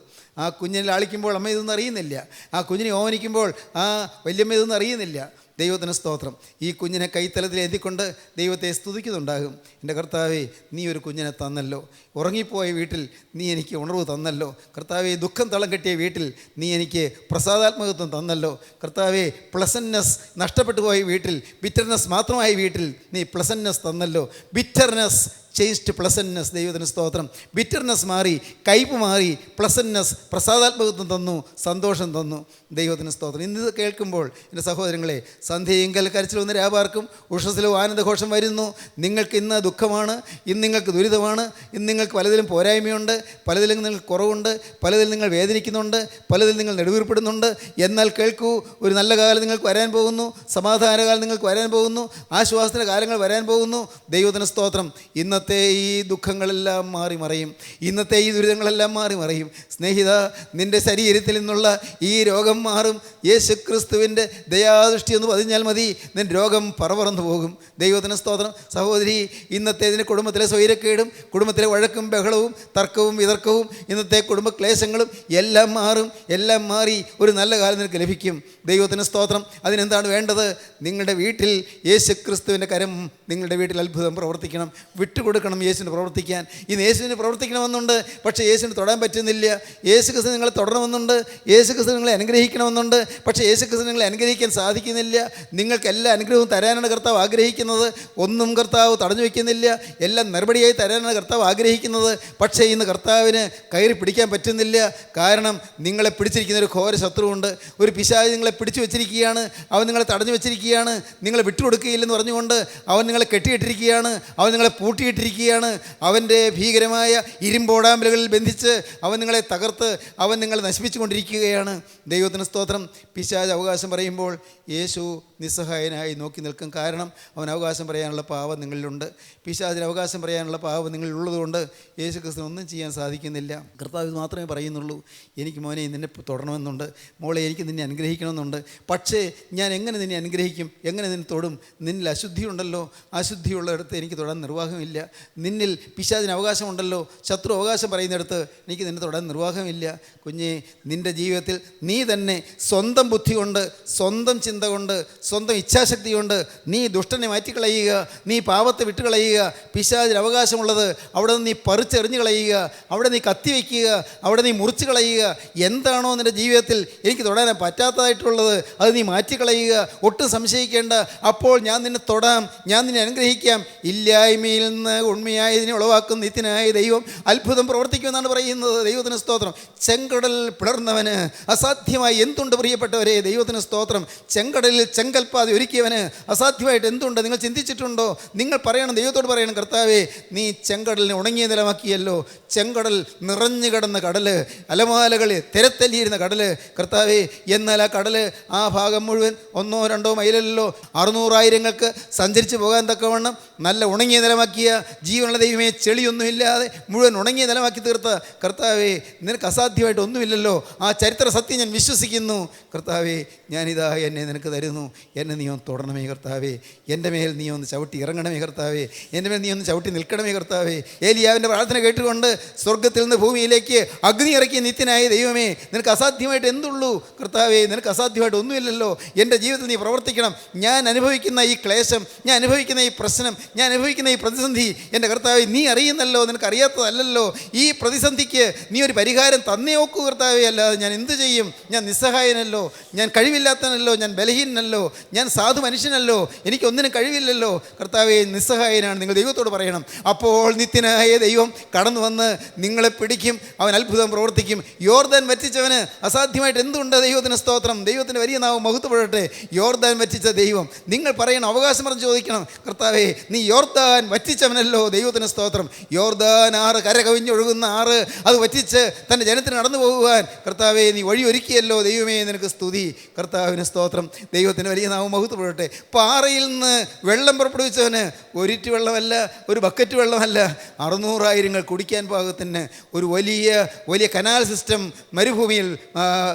ആ കുഞ്ഞിനെ ലാളിക്കുമ്പോൾ അമ്മ ഇതൊന്നും അറിയുന്നില്ല. ആ കുഞ്ഞിനെ ഓമനിക്കുമ്പോൾ ആ വല്യമ്മ ഇതൊന്നും അറിയുന്നില്ല. ദൈവത്തിന് സ്തോത്രം. ഈ കുഞ്ഞിനെ കൈത്തലത്തിൽ എഴുതിക്കൊണ്ട് ദൈവത്തെ സ്തുതിക്കുന്നുണ്ടാകും. എൻ്റെ കർത്താവേ, നീ ഒരു കുഞ്ഞിനെ തന്നല്ലോ. ഉറങ്ങിപ്പോയ വീട്ടിൽ നീ എനിക്ക് ഉണർവ് തന്നല്ലോ. കർത്താവേ, ദുഃഖം തളം കെട്ടിയ വീട്ടിൽ നീ എനിക്ക് പ്രസാദാത്മകത്വം തന്നല്ലോ. കർത്താവേ, പ്ലസൻനെസ് നഷ്ടപ്പെട്ടു പോയ വീട്ടിൽ, ബിറ്റർനെസ് മാത്രമായ വീട്ടിൽ നീ പ്ലസൻനെസ് തന്നല്ലോ. Bitterness change pleasantness. ദൈവത്തിന് സ്തോത്രം. ബിറ്റർനെസ് മാറി, കയ്പ് മാറി, പ്ലസൻനെസ് പ്രസാദാത്മകത്വം തന്നു, സന്തോഷം തന്നു. ദൈവത്തിന് സ്തോത്രം. ഇന്നിത് കേൾക്കുമ്പോൾ എൻ്റെ സഹോദരങ്ങളെ, സന്ധ്യയെങ്കൽ കരച്ചിൽ വന്ന് രാപാർക്കും, ഉഷസ്സിലോ ആനന്ദഘോഷം വരുന്നു. നിങ്ങൾക്ക് ഇന്ന് ദുഃഖമാണ്, ഇന്ന് നിങ്ങൾക്ക് ദുരിതമാണ്, ഇന്ന് നിങ്ങൾക്ക് പലതിലും പോരായ്മയുണ്ട്, പലതിലും നിങ്ങൾക്ക് കുറവുണ്ട്, പലതിൽ നിങ്ങൾ വേദനിക്കുന്നുണ്ട്, പലതിൽ നിങ്ങൾ നെടുവീർപ്പെടുന്നുണ്ട്. എന്നാൽ കേൾക്കൂ, ഒരു നല്ല കാലം നിങ്ങൾക്ക് വരാൻ പോകുന്നു, സമാധാനകാലം നിങ്ങൾക്ക് വരാൻ പോകുന്നു, ആശ്വാസത്തിൻ്റെ കാലങ്ങൾ വരാൻ പോകുന്നു. ദൈവത്തിന് സ്തോത്രം. ഇന്നത്തെ ഇന്നത്തെ ഈ ദുഃഖങ്ങളെല്ലാം മാറി മറയും. ഇന്നത്തെ ഈ ദുരിതങ്ങളെല്ലാം മാറി മറയും. സ്നേഹിത, നിൻ്റെ ശരീരത്തിൽ നിന്നുള്ള ഈ രോഗം മാറും. യേശുക്രിസ്തുവിൻ്റെ ദയാദൃഷ്ടി ഒന്ന് പതിഞ്ഞാൽ മതി, നിൻ്റെ രോഗം പറന്നു പോകും. ദൈവത്തിന് സ്തോത്രം. സഹോദരി, ഇന്നത്തെ ഇതിന് കുടുംബത്തിലെ സ്വൈരക്കേടും കുടുംബത്തിലെ വഴക്കും ബഹളവും തർക്കവും വിതർക്കവും ഇന്നത്തെ കുടുംബ ക്ലേശങ്ങളും എല്ലാം മാറും. എല്ലാം മാറി ഒരു നല്ല കാലം നിനക്ക് ലഭിക്കും. ദൈവത്തിന് സ്തോത്രം. അതിനെന്താണ് വേണ്ടത്? നിങ്ങളുടെ വീട്ടിൽ യേശുക്രിസ്തുവിൻ്റെ കരം നിങ്ങളുടെ വീട്ടിൽ അത്ഭുതം പ്രവർത്തിക്കണം. വിട്ടുകൊടുക്കണം യേശുവിന് പ്രവർത്തിക്കാൻ. ഇന്ന് യേശുവിന് പ്രവർത്തിക്കണമെന്നുണ്ട്, പക്ഷേ യേശുവിന് തൊടാൻ പറ്റുന്നില്ല. യേശുക്രിസ്തു നിങ്ങളെ തൊടണമെന്നുണ്ട്, യേശുക്രിസ്തു നിങ്ങളെ അനുഗ്രഹിക്കണമെന്നുണ്ട്, പക്ഷേ യേശുക്രിസ്തു നിങ്ങളെ അനുഗ്രഹിക്കാൻ സാധിക്കുന്നില്ല. നിങ്ങൾക്ക് എല്ലാ അനുഗ്രഹവും തരാനാണ് കർത്താവ് ആഗ്രഹിക്കുന്നത്. ഒന്നും കർത്താവ് തടഞ്ഞു വയ്ക്കുന്നില്ല. എല്ലാം മറുപടിയായി തരാനാണ് കർത്താവ് ആഗ്രഹിക്കുന്നത്. പക്ഷേ ഇന്ന് കർത്താവിന് കയറി പിടിക്കാൻ പറ്റുന്നില്ല. കാരണം നിങ്ങളെ പിടിച്ചിരിക്കുന്ന ഒരു ഘോര ശത്രുവുണ്ട്. ഒരു പിശാച് നിങ്ങളെ പിടിച്ചു വെച്ചിരിക്കുകയാണ്. അവൻ നിങ്ങളെ തടഞ്ഞു വെച്ചിരിക്കുകയാണ്. നിങ്ങളെ വിട്ടുകൊടുക്കുകയില്ലെന്ന് പറഞ്ഞുകൊണ്ട് അവൻ നിങ്ങളെ കെട്ടിയിട്ടിരിക്കുകയാണ്. അവൻ നിങ്ങളെ പൂട്ടിയിട്ടിരിക്കുകയാണ്. അവൻ്റെ ഭീകരമായ ഇരുമ്പോടാമ്പലുകളിൽ ബന്ധിച്ച് അവൻ നിങ്ങളെ തകർത്ത് അവൻ നിങ്ങളെ നശിപ്പിച്ചു കൊണ്ടിരിക്കുകയാണ്. ദൈവത്തിന് സ്തോത്രം. പിശാച് അവകാശം പറയുമ്പോൾ യേശു നിസ്സഹായനായി നോക്കി നിൽക്കും. കാരണം അവൻ അവകാശം പറയാനുള്ള പാവം നിങ്ങളിലുണ്ട്. പിശാചിന് അവകാശം പറയാനുള്ള പാവം നിങ്ങളിലുള്ളതുകൊണ്ട് യേശു ക്രിസ്തുവിന് ഒന്നും ചെയ്യാൻ സാധിക്കുന്നില്ല. കർത്താവ് മാത്രമേ പറയുന്നുള്ളൂ, എനിക്ക് മോനെ നിന്നെ തൊടണമെന്നുണ്ട്, മോളെ എനിക്ക് നിന്നെ അനുഗ്രഹിക്കണമെന്നുണ്ട്. പക്ഷേ ഞാൻ എങ്ങനെ നിന്നെ അനുഗ്രഹിക്കും? എങ്ങനെ നിന്നെ തൊടും? നിന്നിൽ അശുദ്ധിയുണ്ടല്ലോ. അശുദ്ധിയുള്ളിടത്ത് എനിക്ക് തൊടാൻ നിർവാഹമില്ല. നിന്നിൽ പിശാചിന് അവകാശമുണ്ടല്ലോ. ശത്രു അവകാശം പറയുന്നിടത്ത് എനിക്ക് നിന്നെ തൊടാൻ നിർവാഹമില്ല. കുഞ്ഞെ, നിൻ്റെ ജീവിതത്തിൽ നീ തന്നെ സ്വന്തം ബുദ്ധി കൊണ്ട്, സ്വന്തം ചിന്ത കൊണ്ട്, സ്വന്തം ഇച്ഛാശക്തി കൊണ്ട് നീ ദുഷ്ടനെ മാറ്റിക്കളയുക. നീ പാപത്തെ വിട്ടുകളയുക. പിശാചിന് അവകാശമുള്ളത് അവിടെ നീ പറിച്ചെറിഞ്ഞു കളയുക. അവിടെ നീ കത്തിവെക്കുക. അവിടെ നീ മുറിച്ച് കളയുക. എന്താണോ നിൻ്റെ ജീവിതത്തിൽ എനിക്ക് തൊടാൻ പറ്റാത്തതായിട്ടുള്ളത് അത് നീ മാറ്റിക്കളയുക. ഒട്ടും സംശയിക്കേണ്ട. അപ്പോൾ ഞാൻ നിന്നെ തൊടാം, ഞാൻ നിന്നെ അനുഗ്രഹിക്കാം. ഇല്ലായ്മയിൽ നിന്ന് ഉണ്മയായതിനെ ഉളവാക്കുന്ന നിത്യനായ ദൈവം അത്ഭുതം പ്രവർത്തിക്കുമെന്നാണ് പറയുന്നത്. ദൈവത്തിന് സ്തോത്രം. ചെങ്കടൽ പിളർന്നവന് അസാധ്യമായി എന്തുണ്ട് പ്രിയപ്പെട്ടവരെ? ദൈവത്തിന് സ്തോത്രം. ചെങ്കടലിൽ ചെങ്കൽപ്പാതി ഒരുക്കിയവന് അസാധ്യമായിട്ട് എന്തുണ്ട്? നിങ്ങൾ ചിന്തിച്ചിട്ടുണ്ടോ? നിങ്ങൾ പറയണം, ദൈവത്തോട് പറയണം, കർത്താവേ, നീ ചെങ്കടലിനെ ഉണങ്ങിയ നിലമാക്കിയല്ലോ. ചെങ്കടൽ നിറഞ്ഞു കിടന്ന കടല്, അലമാലകളിൽ തിരത്തല്ലിയിരുന്ന കടല് കർത്താവേ. എന്നാൽ ആ കടല് ആ ഭാഗം മുഴുവൻ 1-2 മൈലല്ലോ 600,000 സഞ്ചരിച്ച് പോകാൻ തക്കവണ്ണം നല്ല ഉണങ്ങിയ നിലമാക്കിയ ജീവനുള്ള ദൈവമേ, ചെളിയൊന്നുമില്ലാതെ മുഴുവൻ ഉണങ്ങിയ നിലമാക്കി തീർത്ത കർത്താവേ, നിനക്ക് അസാധ്യമായിട്ട് ഒന്നുമില്ലല്ലോ. ആ ചരിത്ര സത്യം ഞാൻ വിശ്വസിക്കുന്നു. കർത്താവേ, ഞാനിതാ എന്നെ നിനക്ക് തരുന്നു. എന്നെ നീ ഒന്ന് തൊടണമേ കർത്താവേ. എൻ്റെ മേൽ നീ ഒന്ന് ചവിട്ടി ഇറങ്ങണമേ കർത്താവേ. എൻ്റെ മേൽ നീ ഒന്ന് ചവിട്ടി നിൽക്കണമേ കർത്താവേ. ഏലിയാവിൻ്റെ പ്രാർത്ഥന കേട്ടുകൊണ്ട് സ്വർഗ്ഗത്തിൽ നിന്ന് ഭൂമിയിലേക്ക് അഗ്നി ഇറക്കിയ നിത്യനായ ദൈവമേ, നിനക്ക് അസാധ്യമായിട്ട് എന്തുള്ളൂ കർത്താവേ? നിനക്ക് അസാധ്യമായിട്ട് ഒന്നുമില്ലല്ലോ. എൻ്റെ ജീവിതത്തിൽ നീ പ്രവർത്തിക്കണം. ഞാൻ അനുഭവിക്കുന്ന ഈ ക്ലേശം, ഞാൻ അനുഭവിക്കുന്ന ഈ പ്രശ്നം, ഞാൻ അനുഭവിക്കുന്ന ഈ പ്രതിസന്ധി എൻ്റെ കർത്താവേ നീ അറിയുന്നല്ലോ. നിനക്ക് അറിയാത്തതല്ലല്ലോ. ഈ പ്രതിസന്ധിക്ക് നീ ഒരു പരിഹാരം തന്നേ നോക്കൂ കർത്താവേ. അല്ലാതെ ഞാൻ എന്ത് ചെയ്യും? ഞാൻ നിസ്സഹായനല്ലോ, ഞാൻ കഴിവില്ലാത്തനല്ലോ, ഞാൻ ബലഹീനല്ലോ, ഞാൻ സാധു മനുഷ്യനല്ലോ, എനിക്കൊന്നിനും കഴിവില്ലല്ലോ കർത്താവേ, നിസ്സഹായനാണ്. നിങ്ങൾ ദൈവത്തോട് പറയണം. അപ്പോൾ നിത്യനായ ദൈവം കടന്നു വന്ന് നിങ്ങളെ പിടിക്കും. അവൻ അത്ഭുതം പ്രവർത്തിക്കും. യോർദാൻ വറ്റിച്ചവന് അസാധ്യമായിട്ട് എന്തുണ്ട്? ദൈവത്തിന് സ്തോത്രം. ദൈവത്തിൻ്റെ വലിയ നാമം മഹത്വപ്പെടട്ടെ. യോർദാൻ വറ്റിച്ച ദൈവം. നിങ്ങൾ പറയണം, അവകാശം പറഞ്ഞ് ചോദിക്കണം, കർത്താവേ നീ യോർദാൻ വറ്റിച്ചവനല്ലോ. ദൈവത്തിന് സ്തോത്രം. യോർദാൻ ആറ്, കര കവിഞ്ഞൊഴുകുന്ന ആറ്, അത് വറ്റിച്ച് തൻ്റെ ജനത്തിന് നടന്നു പോകുവാൻ കർത്താവേ നീ വഴി ഒരുക്കിയല്ലോ. ദൈവമേ നിനക്ക് സ്തുതി. കർത്താവിന് സ്തോത്രം. ദൈവത്തിന് വലിയ നാമം മഹത്വപ്പെടട്ടെ. പാറയിൽ നിന്ന് വെള്ളം പുറപ്പെടുവിച്ചവന് ഒരിറ്റ് വെള്ളമല്ല, ഒരു ബക്കറ്റ് വെള്ളമല്ല, 600,000 കുടിക്കാൻ പാകത്തിന് ഒരു വലിയ വലിയ കനാൽ സിസ്റ്റം മരുഭൂമിയിൽ,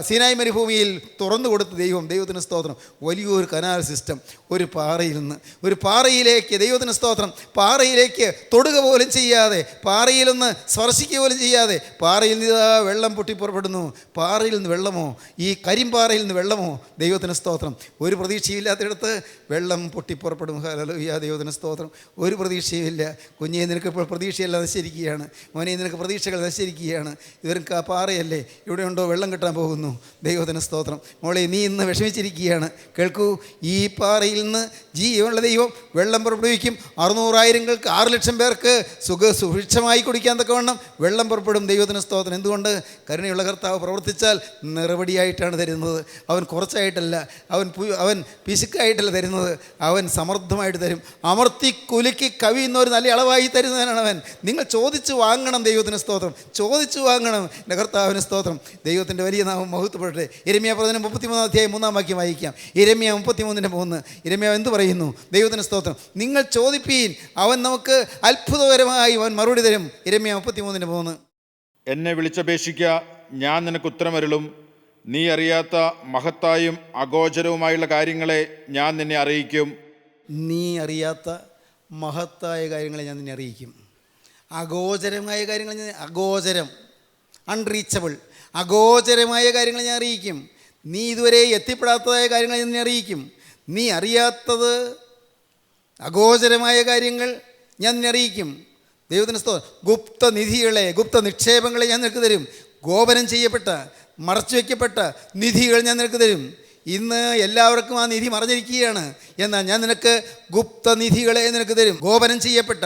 സീനായ് മരുഭൂമിയിൽ തുറന്നു കൊടുത്ത ദൈവം. ദൈവത്തിന് സ്തോത്രം. വലിയൊരു കനാൽ സിസ്റ്റം ഒരു പാറയിൽ നിന്ന്, ഒരു പാറയിലേക്ക്, ദൈവത്തിന് സ്തോത്രം, പാറയിലേക്ക് തൊടുക പോലും ചെയ്യാതെ, പാറയിലൊന്ന് സ്പർശിക്കുക പോലും ചെയ്യാതെ പാറയിൽ നിന്ന് ഇതാ വെള്ളം പൊട്ടിപ്പുറപ്പെടുന്നു. പാറയിൽ നിന്ന് വെള്ളമോ? ഈ കരിമ്പാറയിൽ നിന്ന് വെള്ളമോ? ദൈവത്തിന് സ്തോത്രം. ഒരു പ്രതീക്ഷയില്ലാത്തിടത്ത് വെള്ളം പൊട്ടിപ്പുറപ്പെടും. ഹല്ലേലൂയ. ദൈവത്തിന് സ്തോത്രം. ഒരു പ്രതീക്ഷയുമില്ല. കുഞ്ഞെ, നിനക്ക് ഇപ്പോൾ പ്രതീക്ഷയെല്ലാം നശിച്ചിരിക്കുകയാണ്. മോനെ, നിനക്ക് പ്രതീക്ഷകൾ നശിച്ചിരിക്കുകയാണ്. ഇവർക്ക് ആ പാറയല്ലേ, ഇവിടെ ഉണ്ടോ വെള്ളം കിട്ടാൻ പോകുന്നു. ദൈവത്തിന് സ്തോത്രം. മോളെ, നീ ഇന്ന് വിഷമിച്ചിരിക്കുകയാണ്. കേൾക്കൂ, ഈ പാറയിൽ നിന്ന് ജീവനുള്ള ദൈവം വെള്ളം പുറപ്പെടുവിക്കും. 600,000 6 ലക്ഷം പേർക്ക് സുഭിക്ഷമായി കുടിക്കാൻ തക്കവണ്ണം വെള്ളം പുറപ്പെടും. ദൈവത്തിന് സ്തോത്രം. എന്തുകൊണ്ട്? കരുണയുള്ള കർത്താവ് പ്രവർത്തിച്ചാൽ നിറവടിയായിട്ടാണ് തരുന്നത്. അവൻ കുറച്ചായിട്ടല്ല, അവൻ പിശുക്കായിട്ടല്ല തരുന്നത്. അവൻ സമൃദ്ധമായിട്ട് തരും. അമർത്തി കുലുക്കി കവിയുന്ന ഒരു നല്ല അളവായി തരുന്നതിനാണ് അവൻ. നിങ്ങൾ ചോദിച്ചു വാങ്ങണം. ദൈവത്തിന് സ്തോത്രം. ചോദിച്ചു വാങ്ങണം. എൻ്റെ കർത്താവിന് സ്തോത്രം. ദൈവത്തിൻ്റെ വലിയ നാമം മഹത്വപ്പെടട്ടെ. യിരെമ്യാ പ്രവചനം 33 അധ്യായം 3 വാക്യം വായിക്കാം. യിരെമ്യാ 33:3. യിരെമ്യാ എന്ത് പറയുന്നു? ദൈവത്തിന് സ്തോത്രം. നിങ്ങൾ ചോദിപ്പീൻ, അവൻ നമുക്ക് അത്ഭുതകരമായി അവൻ മറുപടി തരും. യിരെമ്യാ 33:3. എന്നെ വിളിച്ചപേക്ഷിക്ക, ഞാൻ നിനക്ക് ഉത്തരമരുളും. നീ അറിയാത്ത മഹത്തായും അഗോചരവുമായുള്ള കാര്യങ്ങളെ ഞാൻ നിന്നെ അറിയിക്കും. നീ അറിയാത്ത മഹത്തായ കാര്യങ്ങളെ ഞാൻ നിന്നെ അറിയിക്കും. അഗോചരമായ കാര്യങ്ങൾ അഗോചരം, അൺറീച്ചബിൾ, അഗോചരമായ കാര്യങ്ങൾ ഞാൻ അറിയിക്കും. നീ ഇതുവരെ എത്തിപ്പെടാത്തതായ കാര്യങ്ങൾ ഞാൻ നിന്നെ അറിയിക്കും. നീ അറിയാത്തത് അഗോചരമായ കാര്യങ്ങൾ ഞാൻ നിന്നെ അറിയിക്കും. ദൈവത്തിന് സ്തോത്രം. ഗുപ്ത നിധികളെ, ഗുപ്ത നിക്ഷേപങ്ങളെ ഞാൻ നിനക്ക് തരും. ഗോപനം ചെയ്യപ്പെട്ട, മറച്ചു വയ്ക്കപ്പെട്ട നിധികൾ ഞാൻ നിനക്ക് തരും. ഇന്ന് എല്ലാവർക്കും ആ നിധി മറഞ്ഞിരിക്കുകയാണ്. എന്നാൽ ഞാൻ നിനക്ക് ഗുപ്ത നിധികളെ നിനക്ക് തരും. ഗോപനം ചെയ്യപ്പെട്ട,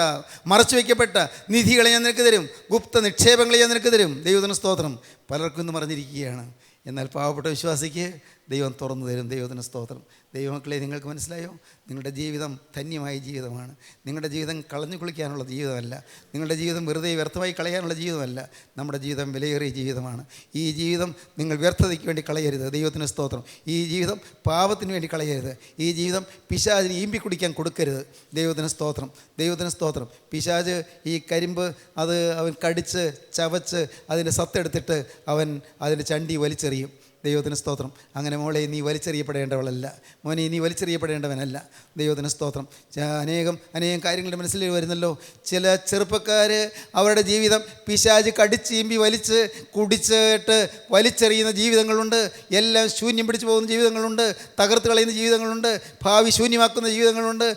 മറച്ചു വയ്ക്കപ്പെട്ട നിധികളെ ഞാൻ നിനക്ക് തരും. ഗുപ്ത നിക്ഷേപങ്ങളെ ഞാൻ നിനക്ക് തരും. ദൈവത്തിന് സ്തോത്രം. പലർക്കും ഇന്ന് മറഞ്ഞിരിക്കുകയാണ്. എന്നാൽ പാവപ്പെട്ട വിശ്വാസിക്ക് ദൈവം തുറന്നു തരും. ദൈവത്തിന് സ്തോത്രം. ദൈവമക്കളെ, നിങ്ങൾക്ക് മനസ്സിലായോ? നിങ്ങളുടെ ജീവിതം ധന്യമായ ജീവിതമാണ്. നിങ്ങളുടെ ജീവിതം കളഞ്ഞു കുളിക്കാനുള്ള ജീവിതമല്ല. നിങ്ങളുടെ ജീവിതം വെറുതെ വ്യർത്ഥമായി കളയാനുള്ള ജീവിതമല്ല. നമ്മുടെ ജീവിതം വിലയേറിയ ജീവിതമാണ്. ഈ ജീവിതം നിങ്ങൾ വ്യർത്ഥതയ്ക്ക് വേണ്ടി കളയരുത്. ദൈവത്തിന് സ്തോത്രം. ഈ ജീവിതം പാപത്തിന് വേണ്ടി കളയരുത്. ഈ ജീവിതം പിശാചിന് ഈമ്പി കുടിക്കാൻ കൊടുക്കരുത്. ദൈവത്തിന് സ്തോത്രം. ദൈവത്തിന് സ്തോത്രം. പിശാച് ഈ കരിമ്പ് അത് അവൻ കടിച്ച് ചവച്ച് അതിൻ്റെ സത്തെടുത്തിട്ട് അവൻ അതിൻ്റെ ചണ്ടി വലിച്ചെറിയും. ദൈവത്തിന് സ്തോത്രം. അങ്ങനെ മോളെ, നീ വലിച്ചെറിയപ്പെടേണ്ടവളല്ല. മോനെ, നീ വലിച്ചെറിയപ്പെടേണ്ടവനല്ല. ദൈവത്തിന് സ്തോത്രം. അനേകം കാര്യങ്ങളുടെ മനസ്സിൽ വരുന്നല്ലോ. ചില ചെറുപ്പക്കാർ അവരുടെ ജീവിതം പിശാച് കടിച്ചീമ്പി വലിച്ച് കുടിച്ചിട്ട് വലിച്ചെറിയുന്ന ജീവിതങ്ങളുണ്ട്. എല്ലാം ശൂന്യം പിടിച്ചു പോകുന്ന ജീവിതങ്ങളുണ്ട്. തകർത്ത് കളയുന്ന ജീവിതങ്ങളുണ്ട്. ഭാവി ശൂന്യമാക്കുന്ന ജീവിതങ്ങളുണ്ട്.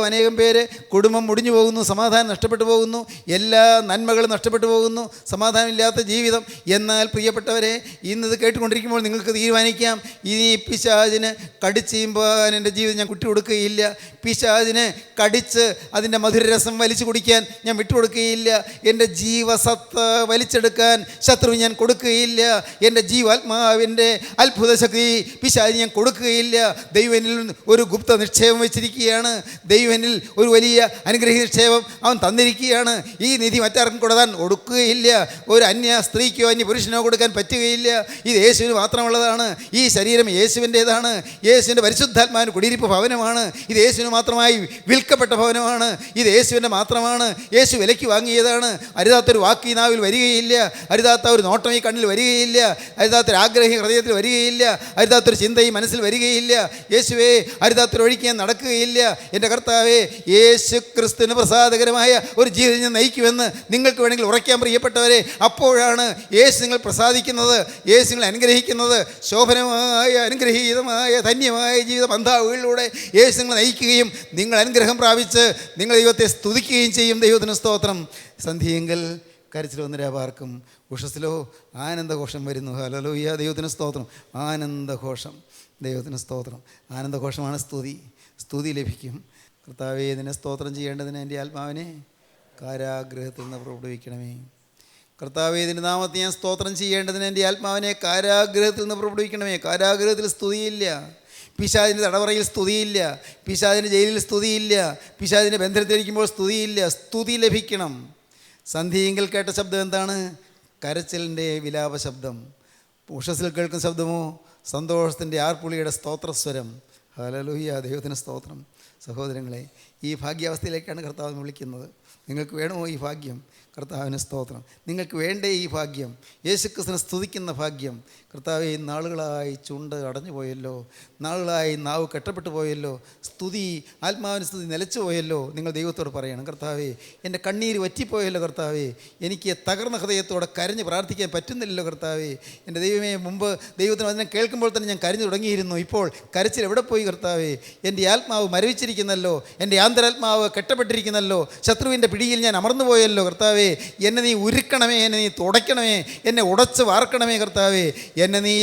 അനേകം പേര് കുടുംബം മുടിഞ്ഞു പോകുന്നു. സമാധാനം നഷ്ടപ്പെട്ടു പോകുന്നു. എല്ലാ നന്മകളും നഷ്ടപ്പെട്ടു പോകുന്നു. സമാധാനമില്ലാത്ത ജീവിതം. എന്നാൽ പ്രിയപ്പെട്ടവരെ, ഇന്നത് കേട്ടുകൊണ്ടിരിക്കുമ്പോൾ നിങ്ങൾക്ക് തീരുമാനിക്കാം, ഇനി പിശാചിന് കടിച്ചീമ്പാൻ എൻ്റെ ജീവിതം ഞാൻ വിട്ടുകൊടുക്കുകയില്ല. പിശാചിന് കടിച്ച് അതിൻ്റെ മധുരരസം വലിച്ചു കുടിക്കാൻ ഞാൻ വിട്ടുകൊടുക്കുകയില്ല. എൻ്റെ ജീവസത്ത വലിച്ചെടുക്കാൻ ശത്രു ഞാൻ കൊടുക്കുകയില്ല. എൻ്റെ ജീവാത്മാവിൻ്റെ അത്ഭുത ശക്തി പിശാചിന് ഞാൻ കൊടുക്കുകയില്ല. ദൈവനിൽ ഒരു ഗുപ്ത നിക്ഷേപം വെച്ചിരിക്കുകയാണ്. ദൈവനിൽ ഒരു വലിയ അനുഗ്രഹീത നിക്ഷേപം അവൻ തന്നിരിക്കുകയാണ്. ഈ നിധി മറ്റാർക്കും കൊടുക്കാൻ കൊടുക്കുകയില്ല. ഒരു അന്യ സ്ത്രീക്കോ അന്യ പുരുഷനോ കൊടുക്കാൻ പറ്റുകയില്ല. ഇത് യേശുവിന് മാത്രമുള്ളതാണ്. ഈ ശരീരം യേശുവിൻ്റേതാണ്. യേശുവിൻ്റെ പരിശുദ്ധാത്മാവിന് കുടിയിരിപ്പ് ഭവനമാണ്. ഇത് യേശുവിന് മാത്രമായി വിൽക്കപ്പെട്ട ഭവനമാണ്. ഇത് യേശുവിൻ്റെ മാത്രമാണ്. യേശു വിലയ്ക്ക് വാങ്ങിയതാണ്. അരുതാത്തൊരു വാക്ക് ഈ നാവിൽ വരികയില്ല. അരുതാത്ത ഒരു നോട്ടം ഈ കണ്ണിൽ വരികയില്ല. അരുതാത്തൊരു ആഗ്രഹം ഹൃദയത്തിൽ വരികയില്ല. അരുതാത്തൊരു ചിന്ത ഈ മനസ്സിൽ വരികയില്ല. യേശുവേ, അരുതാത്തൊരു ഒഴിക്ക് ഞാൻ നടക്കുകയില്ല. എൻ്റെ കർത്താവേ, യേശു ക്രിസ്തുവിന് പ്രസാദകരമായ ഒരു ജീവിതം ഞാൻ നയിക്കുമെന്ന് നിങ്ങൾക്ക് വേണമെങ്കിൽ ഉറയ്ക്കാൻ പ്രിയപ്പെട്ടവരെ. അപ്പോഴാണ് യേശു നിങ്ങൾ പ്രസാദിക്കുന്നത്. യേശു നിങ്ങൾ അനുഗ്രഹിക്കുന്നത്. ശോഭനമായ, അനുഗ്രഹീതമായ, ധന്യമായ ജീവിത പന്ഥാവുകളിലൂടെ യേശു നിങ്ങൾ നയിക്കുകയും നിങ്ങൾ അനുഗ്രഹം പ്രാപിച്ച് നിങ്ങൾ ദൈവത്തെ സ്തുതിക്കുകയും ചെയ്യും. ദൈവത്തിന് സ്തോത്രം. സന്ധ്യയെങ്കിൽ കരച്ചിൽ വന്ന് രാപാർക്കും, ഉഷസ്സിലോ ആനന്ദഘോഷം വരുന്നു. ഹല്ലേലൂയ. ദൈവത്തിന് സ്തോത്രം. ആനന്ദഘോഷം. ദൈവത്തിന് സ്തോത്രം. ആനന്ദഘോഷമാണ് സ്തുതി. സ്തുതി ലഭിക്കും. കർത്താവേ, നിന്നെ സ്തോത്രം ചെയ്യേണ്ടതിന് എൻ്റെ ആത്മാവിനെ കാരാഗ്രഹത്തിൽ നിന്ന് പുറപ്പെടുവിക്കണമേ. കർത്താവേ, ഇതിൻ്റെ നാമത്തെ ഞാൻ സ്തോത്രം ചെയ്യേണ്ടതിന് എൻ്റെ ആത്മാവിനെ കാരാഗ്രഹത്തിൽ നിന്ന് പുറപ്പെടുവിക്കണമേ. കാരാഗ്രഹത്തിൽ സ്തുതിയില്ല. പിശാചിൻ്റെ തടവറയിൽ സ്തുതിയില്ല. പിശാചിൻ്റെ ജയിലിൽ സ്തുതിയില്ല. പിശാചിൻ്റെ ബന്ധനത്തിലിരിക്കുമ്പോൾ സ്തുതിയില്ല. സ്തുതി ലഭിക്കണം. സന്ധ്യയെങ്കിൽ കേട്ട ശബ്ദം എന്താണ്? കരച്ചിലിൻ്റെ വിലാപ ശബ്ദം. ഉഷസ്സിൽ കേൾക്കുന്ന ശബ്ദമോ സന്തോഷത്തിൻ്റെ ആർപ്പുളിയുടെ സ്തോത്രസ്വരം. ഹല്ലേലൂയ. ദൈവത്തിന് സ്തോത്രം. സഹോദരങ്ങളെ, ഈ ഭാഗ്യാവസ്ഥയിലേക്കാണ് കർത്താവ് വിളിക്കുന്നത്. നിങ്ങൾക്ക് വേണമോ ഈ ഭാഗ്യം? കർത്താവിന് സ്തോത്രം. നിങ്ങൾക്ക് വേണ്ടേ ഈ ഭാഗ്യം? യേശുക്രിസ്തുവിനെ സ്തുതിക്കുന്ന ഭാഗ്യം. കർത്താവെ, നാളുകളായി ചുണ്ട് അടഞ്ഞു പോയല്ലോ. നാളുകളായി നാവ് കെട്ടപ്പെട്ടു പോയല്ലോ. സ്തുതി, ആത്മാവിന് സ്തുതി നിലച്ചു പോയല്ലോ. നിങ്ങൾ ദൈവത്തോട് പറയണം, കർത്താവേ, എൻ്റെ കണ്ണീര് വറ്റിപ്പോയല്ലോ. കർത്താവേ, എനിക്ക് തകർന്ന ഹൃദയത്തോടെ കരഞ്ഞ് പ്രാർത്ഥിക്കാൻ പറ്റുന്നില്ലല്ലോ. കർത്താവേ, എൻ്റെ ദൈവമേ, മുമ്പ് ദൈവത്തിന് വചനം കേൾക്കുമ്പോൾ തന്നെ ഞാൻ കരഞ്ഞു തുടങ്ങിയിരുന്നു. ഇപ്പോൾ കരച്ചിൽ എവിടെ പോയി? കർത്താവേ, എൻ്റെ ആത്മാവ് മരവിച്ചിരിക്കുന്നല്ലോ. എൻ്റെ ആന്തരാത്മാവ് കെട്ടപ്പെട്ടിരിക്കുന്നല്ലോ. ശത്രുവിൻ്റെ പിടിയിൽ ഞാൻ അമർന്നു പോയല്ലോ. കർത്താവേ, എന്നെ നീ ഉരുക്കണമേ. എന്നെ നീ തുടയ്ക്കണമേ. എന്നെ ഉടച്ച് വാർക്കണമേ. കർത്താവേ, എന്നെ നീ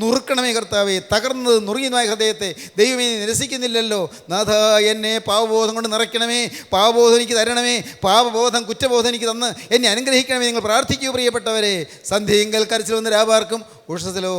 നുറുക്കണമേ. കർത്താവേ, തകർന്നത് നുറുങ്ങിയതുമായ ഹൃദയത്തെ ദൈവമേ നീ നിരസിക്കുന്നില്ലല്ലോ. നാഥ, എന്നെ പാപബോധം കൊണ്ട് നിറയ്ക്കണമേ. പാപബോധം എനിക്ക് തരണമേ. പാപബോധം, കുറ്റബോധം എനിക്ക് തന്ന് എന്നെ അനുഗ്രഹിക്കണമേ. നിങ്ങൾ പ്രാർത്ഥിക്കൂ പ്രിയപ്പെട്ടവരെ. സന്ധ്യയെങ്കിൽ കരച്ചിൽ വന്ന് രാപാർക്കും, ഉഷസ്സിലോ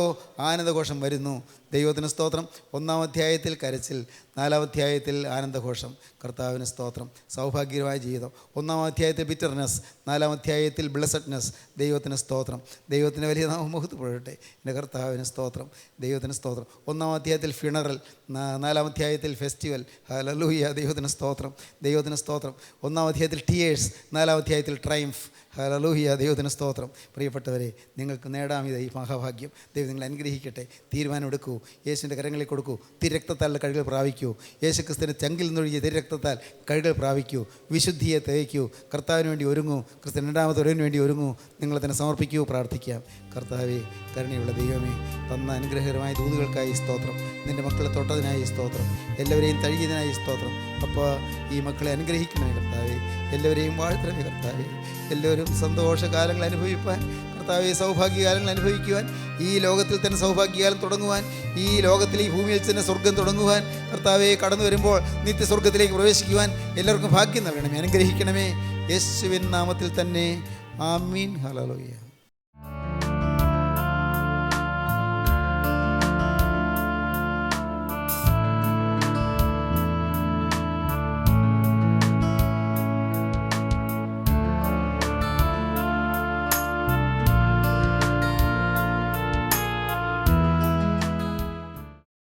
ആനന്ദഘോഷം വരുന്നു. ദൈവത്തിന് സ്തോത്രം. 1-ാം അധ്യായത്തിൽ കരച്ചിൽ, 4-ാം അധ്യായത്തിൽ ആനന്ദഘോഷം. കർത്താവിന് സ്തോത്രം. സൗഭാഗ്യമായ ജീവിതം. 1-ാം അധ്യായത്തിൽ ബിറ്റർനെസ്, 4-ാം അധ്യായത്തിൽ ബ്ലെസഡ്നെസ്. ദൈവത്തിന് സ്തോത്രം. ദൈവത്തിന് വലിയ നാമം മഹത്വപ്പെടട്ടെ. എൻ്റെ കർത്താവിന് സ്തോത്രം. ദൈവത്തിന് സ്തോത്രം. 1-ാം അധ്യായത്തിൽ ഫിണറൽ, 4-ാം അധ്യായത്തിൽ ഫെസ്റ്റിവൽ. ഹല്ലേലൂയ. ദൈവത്തിന് സ്തോത്രം. ദൈവത്തിന് സ്തോത്രം. 1-ാം അധ്യായത്തിൽ ടിയേഴ്സ്, 4-ാം അധ്യായത്തിൽ ട്രയംഫ്. ഹല്ലേലൂയ. ദൈവത്തിന് സ്തോത്രം. പ്രിയപ്പെട്ടവരെ, നിങ്ങൾക്ക് നേടാം ഇത് ഈ മഹാഭാഗ്യം. ദൈവം നിങ്ങളെ അനുഗ്രഹിക്കട്ടെ. തീരുമാനമെടുക്കൂ. യേശുവിൻ്റെ കരങ്ങളിൽ കൊടുക്കൂ. തിരക്തത്താൽ കഴുകൽ പ്രാപിക്കൂ. യേശു ക്രിസ്തുവിൻ്റെ ചങ്കിൽ നിന്നൊഴുകിയ തിരക്തത്താൽ കഴുകൽ പ്രാപിക്കൂ. വിശുദ്ധിയെ തേയ്ക്കൂ. കർത്താവിന് വേണ്ടി ഒരുങ്ങൂ. ക്രിസ്തു രണ്ടാമത്തെ ഒരുവിന് വേണ്ടി ഒരുങ്ങൂ. നിങ്ങളെ തന്നെ സമർപ്പിക്കൂ. പ്രാർത്ഥിക്കാം. കർത്താവേ, കരുണയുള്ള ദൈവമേ, തന്ന അനുഗ്രഹകരമായ ദൂതുകൾക്കായി സ്തോത്രം. നിൻ്റെ മക്കളെ തൊട്ടതിനായി സ്തോത്രം. എല്ലാവരെയും തഴുകിയതിനായി സ്തോത്രം. അപ്പോൾ ഈ മക്കളെ അനുഗ്രഹിക്കണമേ കർത്താവേ. എല്ലാവരെയും വാഴ്ത്തണമേ കർത്താവേ. എല്ലാവരും സന്തോഷകാലങ്ങൾ അനുഭവിപ്പാൻ കർത്താവേ, സൗഭാഗ്യകാലങ്ങൾ അനുഭവിക്കുവാൻ, ഈ ലോകത്തിൽ തന്നെ സൗഭാഗ്യകാലം തുടങ്ങുവാൻ, ഈ ലോകത്തിൽ ഈ ഭൂമിയിൽ തന്നെ സ്വർഗം തുടങ്ങുവാൻ കർത്താവേ, കടന്നു വരുമ്പോൾ നിത്യസ്വർഗത്തിലേക്ക് പ്രവേശിക്കുവാൻ എല്ലാവർക്കും ഭാഗ്യം നൽകണമേ. അനുഗ്രഹിക്കണമേ. യേശുവിൻ നാമത്തിൽ തന്നെ. ആമീൻ. ഹല്ലേലൂയ.